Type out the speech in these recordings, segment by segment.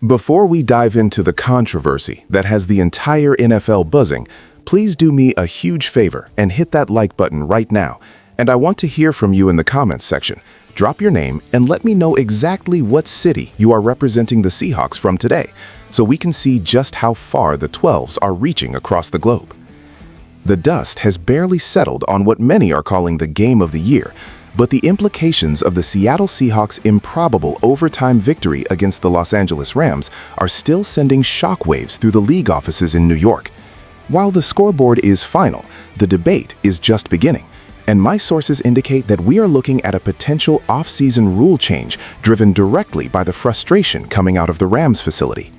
Before we dive into the controversy that has the entire NFL buzzing, please do me a huge favor and hit that like button right now. And I want to hear from you in the comments section. Drop your name and let me know exactly what city you are representing the Seahawks from today, so we can see just how far the 12s are reaching across the globe. The dust has barely settled on what many are calling the game of the year, but the implications of the Seattle Seahawks' improbable overtime victory against the Los Angeles Rams are still sending shockwaves through the league offices in New York. While the scoreboard is final, the debate is just beginning, and my sources indicate that we are looking at a potential off-season rule change driven directly by the frustration coming out of the Rams facility.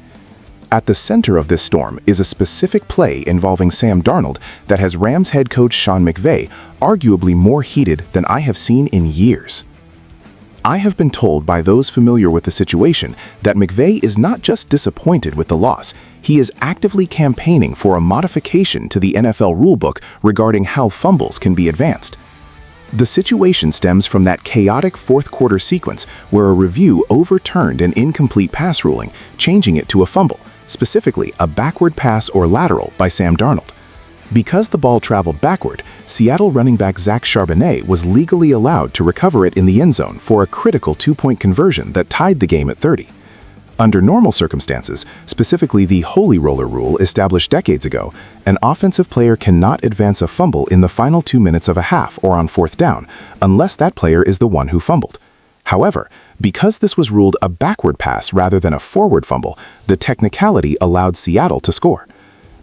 At the center of this storm is a specific play involving Sam Darnold that has Rams head coach Sean McVay arguably more heated than I have seen in years. I have been told by those familiar with the situation that McVay is not just disappointed with the loss, he is actively campaigning for a modification to the NFL rulebook regarding how fumbles can be advanced. The situation stems from that chaotic fourth-quarter sequence where a review overturned an incomplete pass ruling, changing it to a fumble, specifically a backward pass or lateral by Sam Darnold. Because the ball traveled backward, Seattle running back Zach Charbonnet was legally allowed to recover it in the end zone for a critical two-point conversion that tied the game at 30. Under normal circumstances, specifically the holy roller rule established decades ago, an offensive player cannot advance a fumble in the final 2 minutes of a half or on fourth down, unless that player is the one who fumbled. However, because this was ruled a backward pass rather than a forward fumble, the technicality allowed Seattle to score.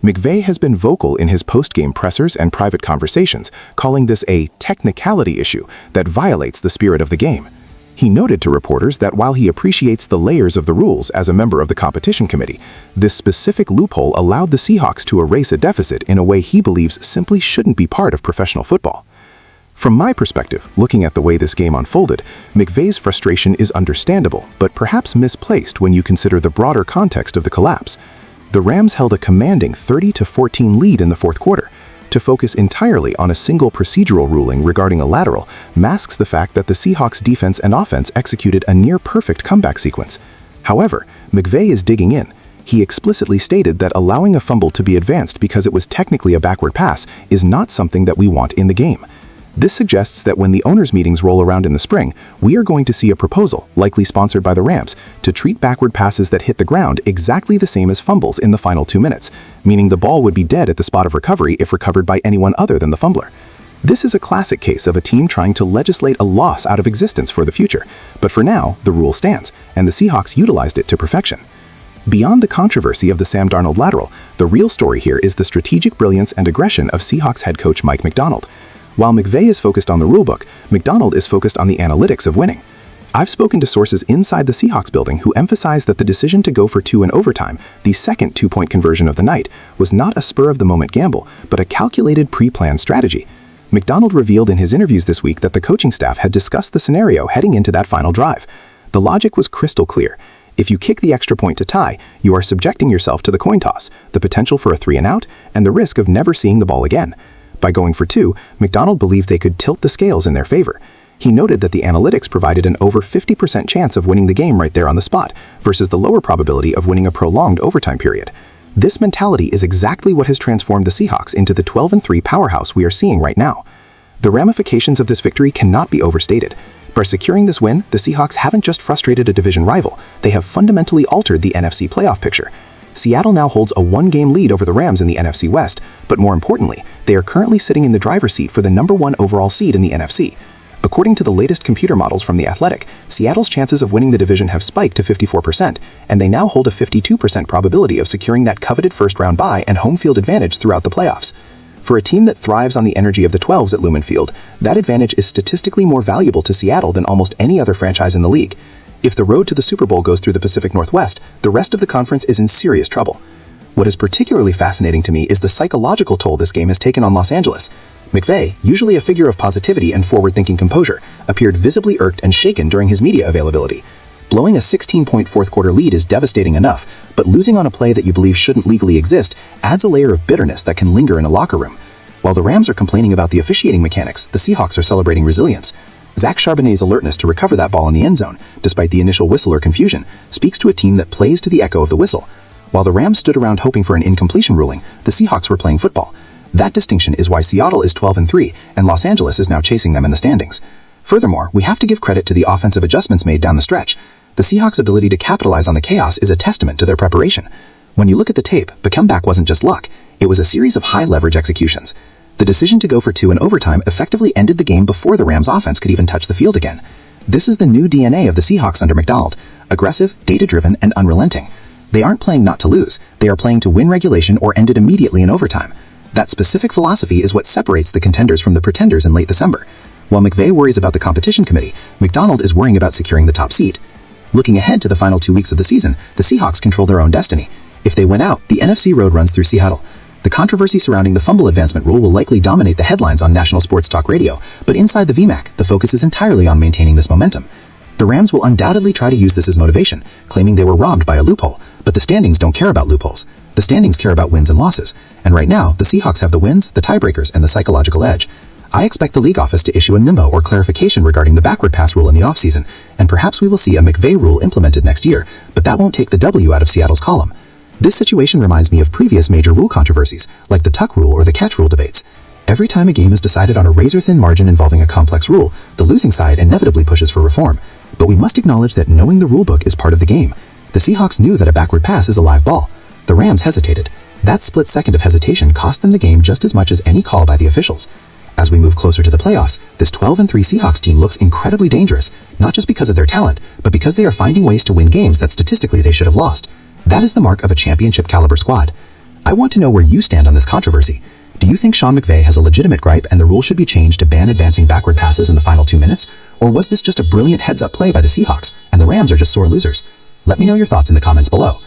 McVay has been vocal in his post-game pressers and private conversations, calling this a technicality issue that violates the spirit of the game. He noted to reporters that while he appreciates the layers of the rules as a member of the competition committee, this specific loophole allowed the Seahawks to erase a deficit in a way he believes simply shouldn't be part of professional football. From my perspective, looking at the way this game unfolded, McVay's frustration is understandable, but perhaps misplaced when you consider the broader context of the collapse. The Rams held a commanding 30-14 lead in the fourth quarter. To focus entirely on a single procedural ruling regarding a lateral masks the fact that the Seahawks' defense and offense executed a near-perfect comeback sequence. However, McVay is digging in. He explicitly stated that allowing a fumble to be advanced because it was technically a backward pass is not something that we want in the game. This suggests that when the owners' meetings roll around in the spring, we are going to see a proposal, likely sponsored by the Rams, to treat backward passes that hit the ground exactly the same as fumbles in the final 2 minutes, meaning the ball would be dead at the spot of recovery if recovered by anyone other than the fumbler. This is a classic case of a team trying to legislate a loss out of existence for the future, but for now, the rule stands, and the Seahawks utilized it to perfection. Beyond the controversy of the Sam Darnold lateral, the real story here is the strategic brilliance and aggression of Seahawks head coach Mike Macdonald. While McVay is focused on the rulebook, Macdonald is focused on the analytics of winning. I've spoken to sources inside the Seahawks building who emphasize that the decision to go for 2 in overtime, the second two-point conversion of the night, was not a spur-of-the-moment gamble, but a calculated pre-planned strategy. Macdonald revealed in his interviews this week that the coaching staff had discussed the scenario heading into that final drive. The logic was crystal clear. If you kick the extra point to tie, you are subjecting yourself to the coin toss, the potential for a 3-and-out, and the risk of never seeing the ball again. By going for 2, Macdonald believed they could tilt the scales in their favor. He noted that the analytics provided an over 50% chance of winning the game right there on the spot, versus the lower probability of winning a prolonged overtime period. This mentality is exactly what has transformed the Seahawks into the 12-3 powerhouse we are seeing right now. The ramifications of this victory cannot be overstated. By securing this win, the Seahawks haven't just frustrated a division rival, they have fundamentally altered the NFC playoff picture. Seattle now holds a 1-game lead over the Rams in the NFC West, but more importantly, they are currently sitting in the driver's seat for the #1 overall seed in the NFC. According to the latest computer models from The Athletic, Seattle's chances of winning the division have spiked to 54%, and they now hold a 52% probability of securing that coveted first-round bye and home field advantage throughout the playoffs. For a team that thrives on the energy of the 12s at Lumen Field, that advantage is statistically more valuable to Seattle than almost any other franchise in the league. If the road to the Super Bowl goes through the Pacific Northwest, the rest of the conference is in serious trouble. What is particularly fascinating to me is the psychological toll this game has taken on Los Angeles. McVay, usually a figure of positivity and forward-thinking composure, appeared visibly irked and shaken during his media availability. Blowing a 16-point fourth-quarter lead is devastating enough, but losing on a play that you believe shouldn't legally exist adds a layer of bitterness that can linger in a locker room. While the Rams are complaining about the officiating mechanics, the Seahawks are celebrating resilience. Zach Charbonnet's alertness to recover that ball in the end zone, despite the initial whistle or confusion, speaks to a team that plays to the echo of the whistle. While the Rams stood around hoping for an incompletion ruling, the Seahawks were playing football. That distinction is why Seattle is 12-3, and Los Angeles is now chasing them in the standings. Furthermore, we have to give credit to the offensive adjustments made down the stretch. The Seahawks' ability to capitalize on the chaos is a testament to their preparation. When you look at the tape, the comeback wasn't just luck. It was a series of high-leverage executions. The decision to go for 2 in overtime effectively ended the game before the Rams' offense could even touch the field again. This is the new DNA of the Seahawks under McDonald: aggressive, data-driven, and unrelenting. They aren't playing not to lose. They are playing to win regulation or end it immediately in overtime. That specific philosophy is what separates the contenders from the pretenders in late December. While McVay worries about the competition committee, McDonald is worrying about securing the top seat. Looking ahead to the final 2 weeks of the season, the Seahawks control their own destiny. If they win out, the NFC road runs through Seattle. The controversy surrounding the fumble advancement rule will likely dominate the headlines on national sports talk radio, but inside the VMAC, the focus is entirely on maintaining this momentum. The Rams will undoubtedly try to use this as motivation, claiming they were robbed by a loophole, but the standings don't care about loopholes. The standings care about wins and losses, and right now, the Seahawks have the wins, the tiebreakers, and the psychological edge. I expect the league office to issue a memo or clarification regarding the backward pass rule in the offseason, and perhaps we will see a McVay rule implemented next year, but that won't take the W out of Seattle's column. This situation reminds me of previous major rule controversies, like the tuck rule or the catch rule debates. Every time a game is decided on a razor-thin margin involving a complex rule, the losing side inevitably pushes for reform. But we must acknowledge that knowing the rulebook is part of the game. The Seahawks knew that a backward pass is a live ball. The Rams hesitated. That split second of hesitation cost them the game just as much as any call by the officials. As we move closer to the playoffs, this 12-3 Seahawks team looks incredibly dangerous, not just because of their talent, but because they are finding ways to win games that statistically they should have lost. That is the mark of a championship-caliber squad. I want to know where you stand on this controversy. Do you think Sean McVay has a legitimate gripe and the rule should be changed to ban advancing backward passes in the final 2 minutes? Or was this just a brilliant heads-up play by the Seahawks, and the Rams are just sore losers? Let me know your thoughts in the comments below.